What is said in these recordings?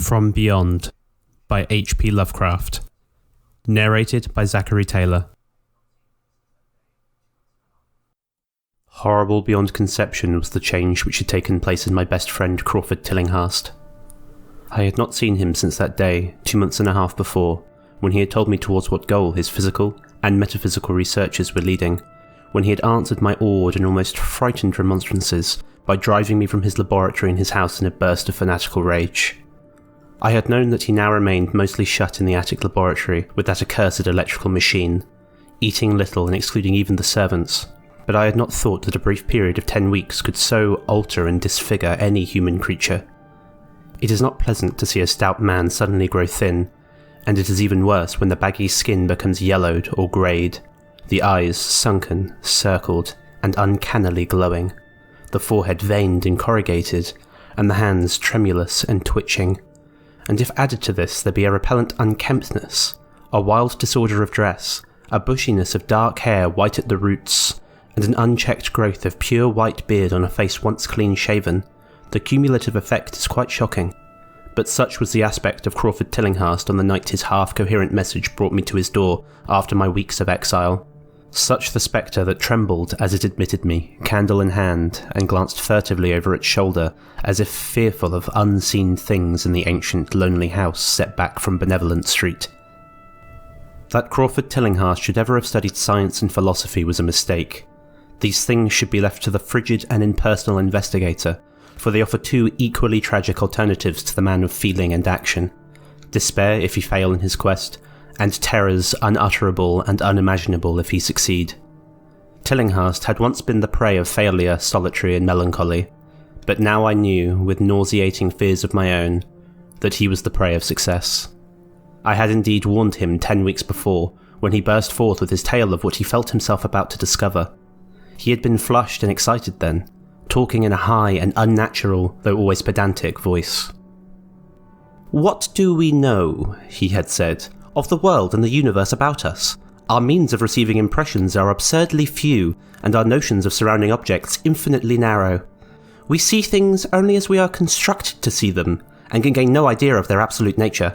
From Beyond by H.P. Lovecraft. Narrated by Zachary Taylor. Horrible beyond conception was the change which had taken place in my best friend Crawford Tillinghast. I had not seen him since that day, 2 months and a half before, when he had told me towards what goal his physical and metaphysical researches were leading, when he had answered my awed and almost frightened remonstrances by driving me from his laboratory in his house in a burst of fanatical rage. I had known that he now remained mostly shut in the attic laboratory with that accursed electrical machine, eating little and excluding even the servants, but I had not thought that a brief period of 10 weeks could so alter and disfigure any human creature. It is not pleasant to see a stout man suddenly grow thin, and it is even worse when the baggy skin becomes yellowed or greyed, the eyes sunken, circled, and uncannily glowing, the forehead veined and corrugated, and the hands tremulous and twitching. And if added to this there be a repellent unkemptness, a wild disorder of dress, a bushiness of dark hair white at the roots, and an unchecked growth of pure white beard on a face once clean-shaven, the cumulative effect is quite shocking. But such was the aspect of Crawford Tillinghast on the night his half-coherent message brought me to his door after my weeks of exile. Such the spectre that trembled as it admitted me, candle in hand, and glanced furtively over its shoulder, as if fearful of unseen things in the ancient, lonely house set back from Benevolent Street. That Crawford Tillinghast should ever have studied science and philosophy was a mistake. These things should be left to the frigid and impersonal investigator, for they offer two equally tragic alternatives to the man of feeling and action: despair if he fail in his quest, and terrors unutterable and unimaginable if he succeed. Tillinghast had once been the prey of failure, solitary and melancholy, but now I knew, with nauseating fears of my own, that he was the prey of success. I had indeed warned him 10 weeks before, when he burst forth with his tale of what he felt himself about to discover. He had been flushed and excited then, talking in a high and unnatural, though always pedantic, voice. "What do we know," he had said, "of the world and the universe about us? Our means of receiving impressions are absurdly few, and our notions of surrounding objects infinitely narrow. We see things only as we are constructed to see them, and can gain no idea of their absolute nature.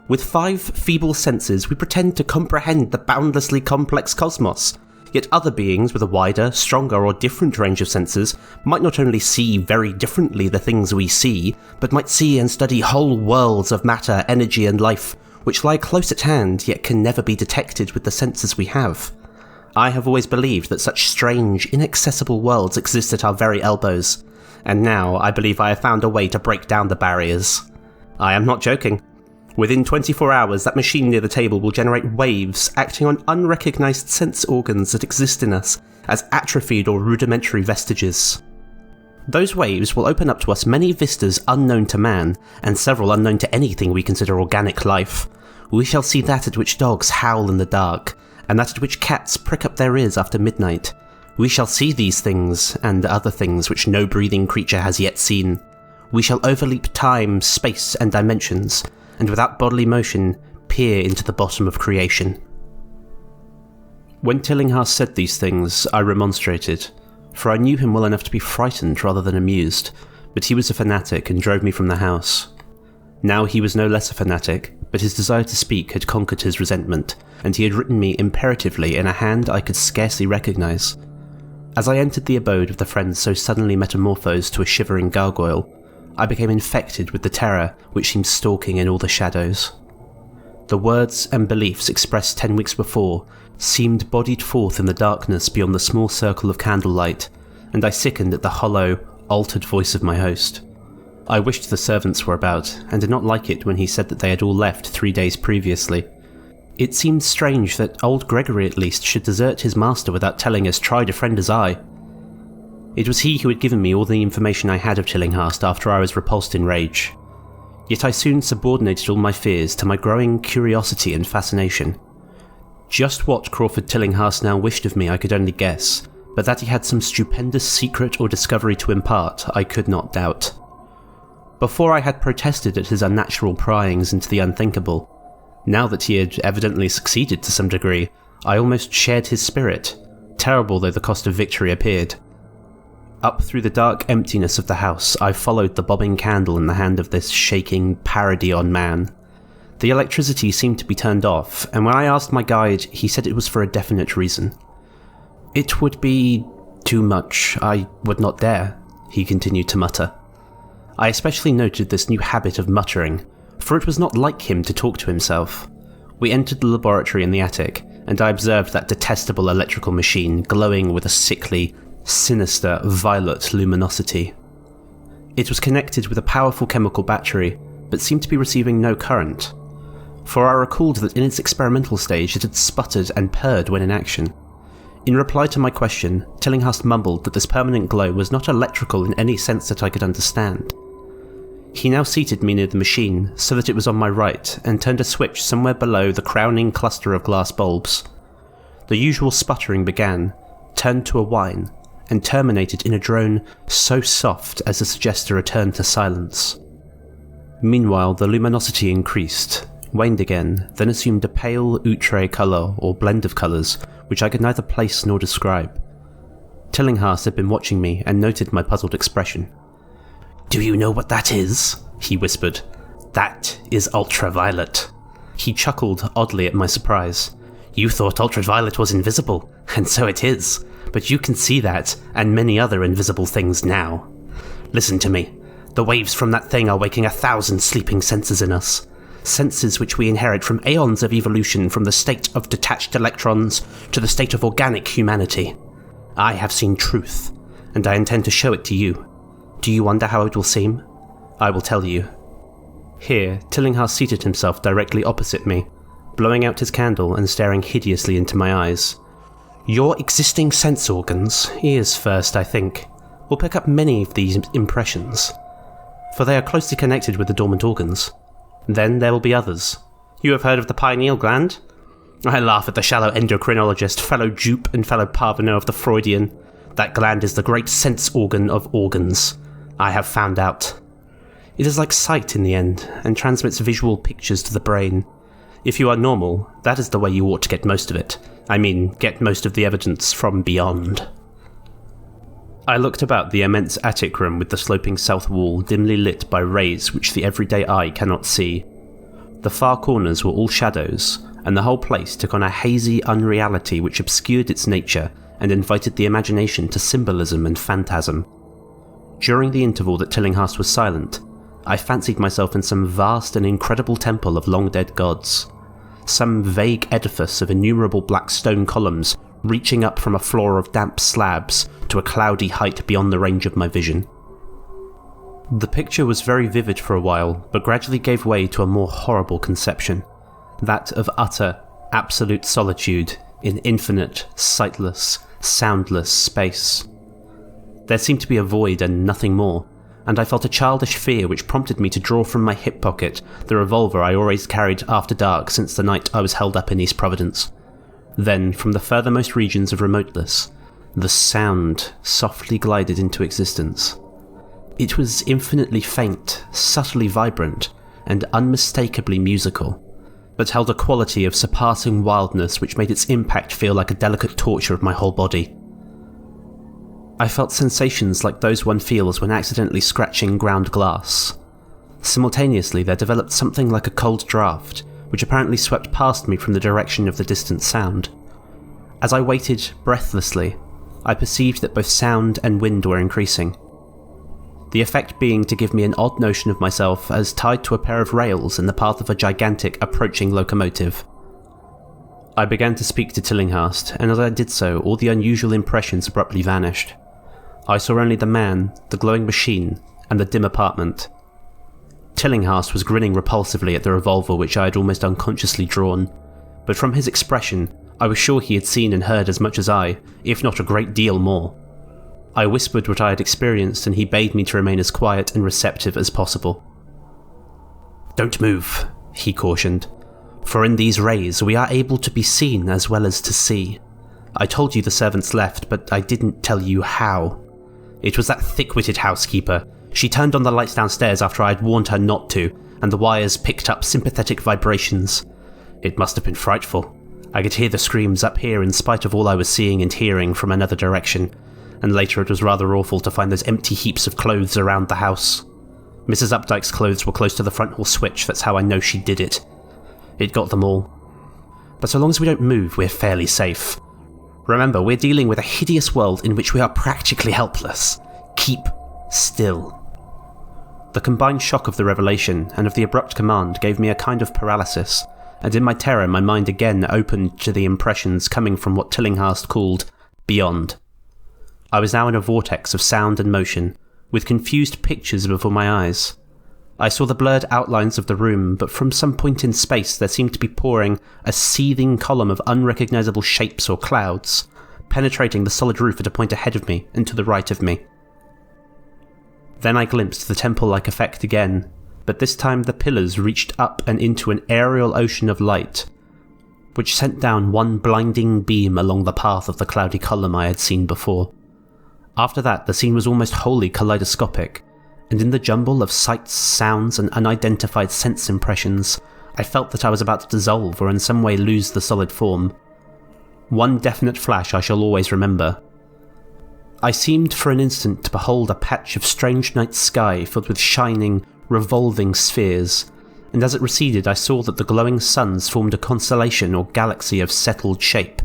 With 5 feeble senses we pretend to comprehend the boundlessly complex cosmos, yet other beings with a wider, stronger or different range of senses might not only see very differently the things we see, but might see and study whole worlds of matter, energy and life, which lie close at hand yet can never be detected with the senses we have. I have always believed that such strange, inaccessible worlds exist at our very elbows, and now I believe I have found a way to break down the barriers. I am not joking. Within 24 hours, that machine near the table will generate waves acting on unrecognized sense organs that exist in us as atrophied or rudimentary vestiges. Those waves will open up to us many vistas unknown to man, and several unknown to anything we consider organic life. We shall see that at which dogs howl in the dark, and that at which cats prick up their ears after midnight. We shall see these things, and other things which no breathing creature has yet seen. We shall overleap time, space, and dimensions, and without bodily motion, peer into the bottom of creation." When Tillinghast said these things, I remonstrated, for I knew him well enough to be frightened rather than amused, but he was a fanatic and drove me from the house. Now he was no less a fanatic, but his desire to speak had conquered his resentment, and he had written me imperatively in a hand I could scarcely recognise. As I entered the abode of the friend so suddenly metamorphosed to a shivering gargoyle, I became infected with the terror which seemed stalking in all the shadows. The words and beliefs expressed 10 weeks before seemed bodied forth in the darkness beyond the small circle of candlelight, and I sickened at the hollow, altered voice of my host. I wished the servants were about, and did not like it when he said that they had all left 3 days previously. It seemed strange that old Gregory at least should desert his master without telling as tried a friend as I. It was he who had given me all the information I had of Tillinghast after I was repulsed in rage. Yet I soon subordinated all my fears to my growing curiosity and fascination. Just what Crawford Tillinghast now wished of me I could only guess, but that he had some stupendous secret or discovery to impart I could not doubt. Before I had protested at his unnatural pryings into the unthinkable. Now that he had evidently succeeded to some degree, I almost shared his spirit, terrible though the cost of victory appeared. Up through the dark emptiness of the house, I followed the bobbing candle in the hand of this shaking parody-on man. The electricity seemed to be turned off, and when I asked my guide, he said it was for a definite reason. "It would be too much. I would not dare," he continued to mutter. I especially noted this new habit of muttering, for it was not like him to talk to himself. We entered the laboratory in the attic, and I observed that detestable electrical machine glowing with a sickly, sinister, violet luminosity. It was connected with a powerful chemical battery, but seemed to be receiving no current, for I recalled that in its experimental stage it had sputtered and purred when in action. In reply to my question, Tillinghast mumbled that this permanent glow was not electrical in any sense that I could understand. He now seated me near the machine, so that it was on my right, and turned a switch somewhere below the crowning cluster of glass bulbs. The usual sputtering began, turned to a whine, and terminated in a drone so soft as to suggest a return to silence. Meanwhile, the luminosity increased, waned again, then assumed a pale outre colour or blend of colours which I could neither place nor describe. Tillinghast had been watching me and noted my puzzled expression. "Do you know what that is?" he whispered. "That is ultraviolet." He chuckled oddly at my surprise. "You thought ultraviolet was invisible, and so it is. But you can see that, and many other invisible things now. Listen to me. The waves from that thing are waking 1,000 sleeping senses in us. Senses which we inherit from aeons of evolution, from the state of detached electrons to the state of organic humanity. I have seen truth, and I intend to show it to you. Do you wonder how it will seem? I will tell you." Here, Tillinghast seated himself directly opposite me, blowing out his candle and staring hideously into my eyes. "Your existing sense organs, ears first I think, will pick up many of these impressions, for they are closely connected with the dormant organs. Then there will be others. You have heard of the pineal gland? I laugh at the shallow endocrinologist, fellow dupe and fellow parvenu of the Freudian. That gland is the great sense organ of organs. I have found out. It is like sight in the end, and transmits visual pictures to the brain. If you are normal, that is the way you ought to get most of it. I mean, get most of the evidence from beyond." I looked about the immense attic room with the sloping south wall dimly lit by rays which the everyday eye cannot see. The far corners were all shadows, and the whole place took on a hazy unreality which obscured its nature and invited the imagination to symbolism and phantasm. During the interval that Tillinghast was silent, I fancied myself in some vast and incredible temple of long-dead gods. Some vague edifice of innumerable black stone columns reaching up from a floor of damp slabs to a cloudy height beyond the range of my vision. The picture was very vivid for a while, but gradually gave way to a more horrible conception, that of utter, absolute solitude in infinite, sightless, soundless space. There seemed to be a void and nothing more, and I felt a childish fear which prompted me to draw from my hip pocket the revolver I always carried after dark since the night I was held up in East Providence. Then, from the furthermost regions of remoteness, the sound softly glided into existence. It was infinitely faint, subtly vibrant, and unmistakably musical, but held a quality of surpassing wildness which made its impact feel like a delicate torture of my whole body. I felt sensations like those one feels when accidentally scratching ground glass. Simultaneously, there developed something like a cold draft, which apparently swept past me from the direction of the distant sound. As I waited breathlessly, I perceived that both sound and wind were increasing, the effect being to give me an odd notion of myself as tied to a pair of rails in the path of a gigantic, approaching locomotive. I began to speak to Tillinghast, and as I did so, all the unusual impressions abruptly vanished. I saw only the man, the glowing machine, and the dim apartment. Tillinghast was grinning repulsively at the revolver which I had almost unconsciously drawn, but from his expression, I was sure he had seen and heard as much as I, if not a great deal more. I whispered what I had experienced, and he bade me to remain as quiet and receptive as possible. "Don't move," he cautioned, "for in these rays we are able to be seen as well as to see. I told you the servants left, but I didn't tell you how. It was that thick-witted housekeeper. She turned on the lights downstairs after I had warned her not to, and the wires picked up sympathetic vibrations. It must have been frightful. I could hear the screams up here in spite of all I was seeing and hearing from another direction, and later it was rather awful to find those empty heaps of clothes around the house. Mrs. Updike's clothes were close to the front hall switch, that's how I know she did it. It got them all. But so long as we don't move, we're fairly safe. Remember, we're dealing with a hideous world in which we are practically helpless. Keep still. The combined shock of the revelation and of the abrupt command gave me a kind of paralysis, and in my terror my mind again opened to the impressions coming from what Tillinghast called beyond. I was now in a vortex of sound and motion, with confused pictures before my eyes. I saw the blurred outlines of the room, but from some point in space there seemed to be pouring a seething column of unrecognisable shapes or clouds, penetrating the solid roof at a point ahead of me and to the right of me. Then I glimpsed the temple-like effect again, but this time the pillars reached up and into an aerial ocean of light, which sent down one blinding beam along the path of the cloudy column I had seen before. After that, the scene was almost wholly kaleidoscopic, and in the jumble of sights, sounds, and unidentified sense impressions, I felt that I was about to dissolve or in some way lose the solid form. One definite flash I shall always remember. I seemed for an instant to behold a patch of strange night sky filled with shining, revolving spheres, and as it receded I saw that the glowing suns formed a constellation or galaxy of settled shape,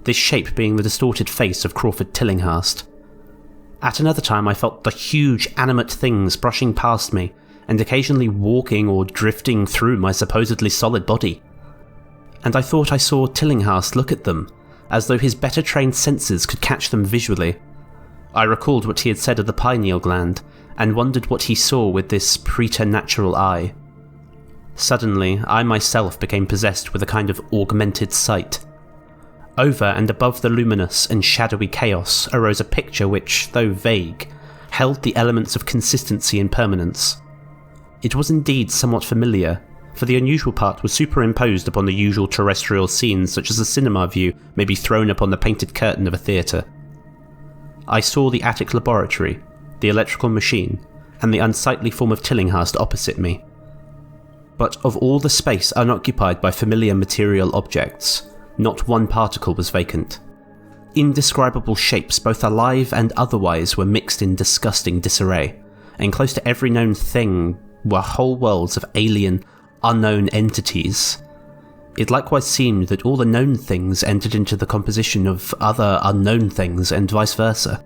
this shape being the distorted face of Crawford Tillinghast. At another time I felt the huge animate things brushing past me, and occasionally walking or drifting through my supposedly solid body. And I thought I saw Tillinghast look at them, as though his better trained senses could catch them visually. I recalled what he had said of the pineal gland, and wondered what he saw with this preternatural eye. Suddenly, I myself became possessed with a kind of augmented sight. Over and above the luminous and shadowy chaos arose a picture which, though vague, held the elements of consistency and permanence. It was indeed somewhat familiar, for the unusual part was superimposed upon the usual terrestrial scenes such as a cinema view may be thrown upon the painted curtain of a theatre. I saw the attic laboratory, the electrical machine, and the unsightly form of Tillinghast opposite me. But of all the space unoccupied by familiar material objects, not one particle was vacant. Indescribable shapes, both alive and otherwise, were mixed in disgusting disarray, and close to every known thing were whole worlds of alien, unknown entities. It likewise seemed that all the known things entered into the composition of other unknown things, and vice versa.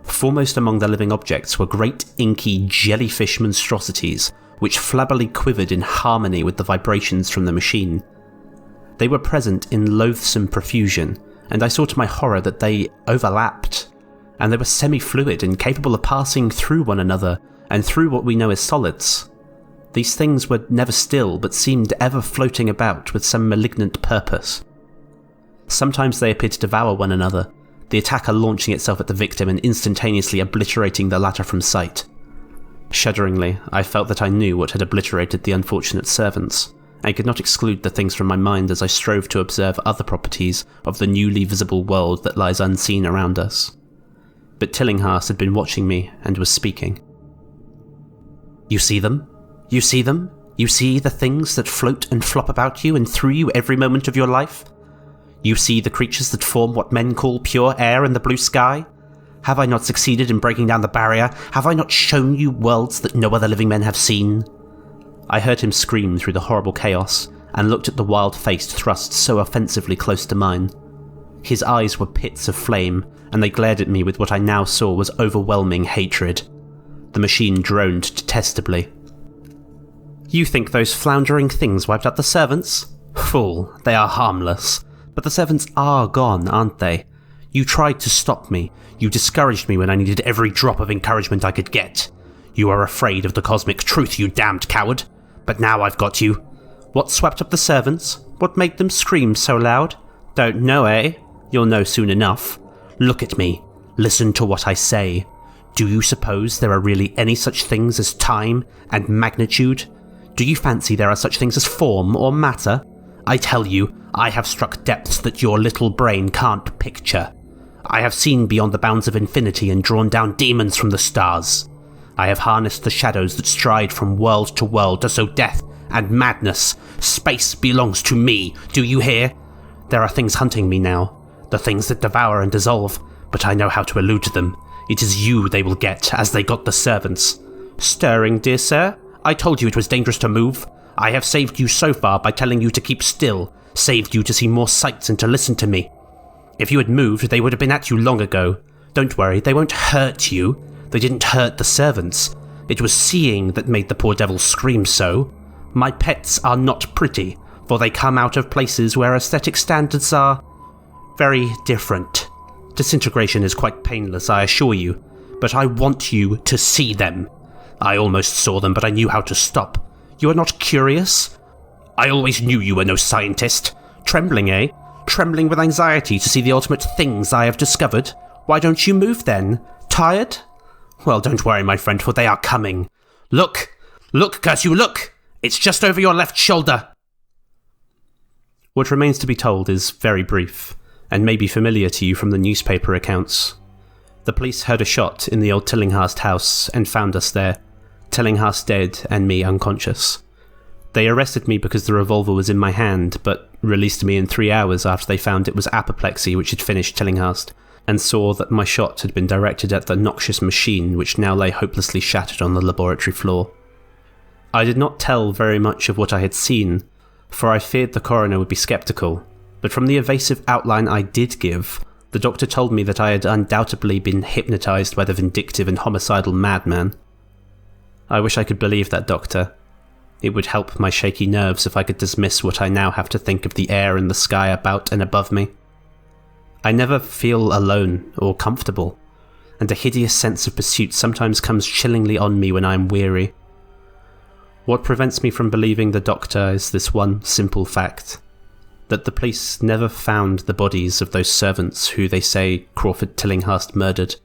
Foremost among the living objects were great inky jellyfish monstrosities, which flabbily quivered in harmony with the vibrations from the machine. They were present in loathsome profusion, and I saw to my horror that they overlapped, and they were semi-fluid and capable of passing through one another, and through what we know as solids. These things were never still, but seemed ever floating about with some malignant purpose. Sometimes they appeared to devour one another, the attacker launching itself at the victim and instantaneously obliterating the latter from sight. Shudderingly, I felt that I knew what had obliterated the unfortunate servants, and could not exclude the things from my mind as I strove to observe other properties of the newly visible world that lies unseen around us. But Tillinghast had been watching me and was speaking. "You see them? You see them? You see the things that float and flop about you and through you every moment of your life? You see the creatures that form what men call pure air in the blue sky? Have I not succeeded in breaking down the barrier? Have I not shown you worlds that no other living men have seen?" I heard him scream through the horrible chaos, and looked at the wild face thrust so offensively close to mine. His eyes were pits of flame, and they glared at me with what I now saw was overwhelming hatred. The machine droned detestably. "You think those floundering things wiped out the servants? Fool, they are harmless. But the servants are gone, aren't they? You tried to stop me. You discouraged me when I needed every drop of encouragement I could get. You are afraid of the cosmic truth, you damned coward. But now I've got you. What swept up the servants? What made them scream so loud? Don't know, eh? You'll know soon enough. Look at me. Listen to what I say. Do you suppose there are really any such things as time and magnitude? Do you fancy there are such things as form or matter? I tell you, I have struck depths that your little brain can't picture. I have seen beyond the bounds of infinity and drawn down demons from the stars. I have harnessed the shadows that stride from world to world to sow death and madness. Space belongs to me, do you hear? There are things hunting me now, the things that devour and dissolve, but I know how to elude them. It is you they will get, as they got the servants. Stirring, dear sir? I told you it was dangerous to move. I have saved you so far by telling you to keep still, saved you to see more sights and to listen to me. If you had moved, they would have been at you long ago. Don't worry, they won't hurt you. They didn't hurt the servants. It was seeing that made the poor devil scream so. My pets are not pretty, for they come out of places where aesthetic standards are very different. Disintegration is quite painless, I assure you, but I want you to see them. I almost saw them, but I knew how to stop. You are not curious? I always knew you were no scientist. Trembling, eh? Trembling with anxiety to see the ultimate things I have discovered? Why don't you move then? Tired? Well, don't worry, my friend, for they are coming. Look! Look, curse you, look! It's just over your left shoulder! What remains to be told is very brief, and may be familiar to you from the newspaper accounts. The police heard a shot in the old Tillinghast house and found us there, Tillinghast dead and me unconscious. They arrested me because the revolver was in my hand, but released me in 3 hours after they found it was apoplexy which had finished Tillinghast, and saw that my shot had been directed at the noxious machine which now lay hopelessly shattered on the laboratory floor. I did not tell very much of what I had seen, for I feared the coroner would be sceptical, but from the evasive outline I did give, the doctor told me that I had undoubtedly been hypnotised by the vindictive and homicidal madman. I wish I could believe that, Doctor. It would help my shaky nerves if I could dismiss what I now have to think of the air and the sky about and above me. I never feel alone or comfortable, and a hideous sense of pursuit sometimes comes chillingly on me when I am weary. What prevents me from believing the Doctor is this one simple fact, that the police never found the bodies of those servants who they say Crawford Tillinghast murdered.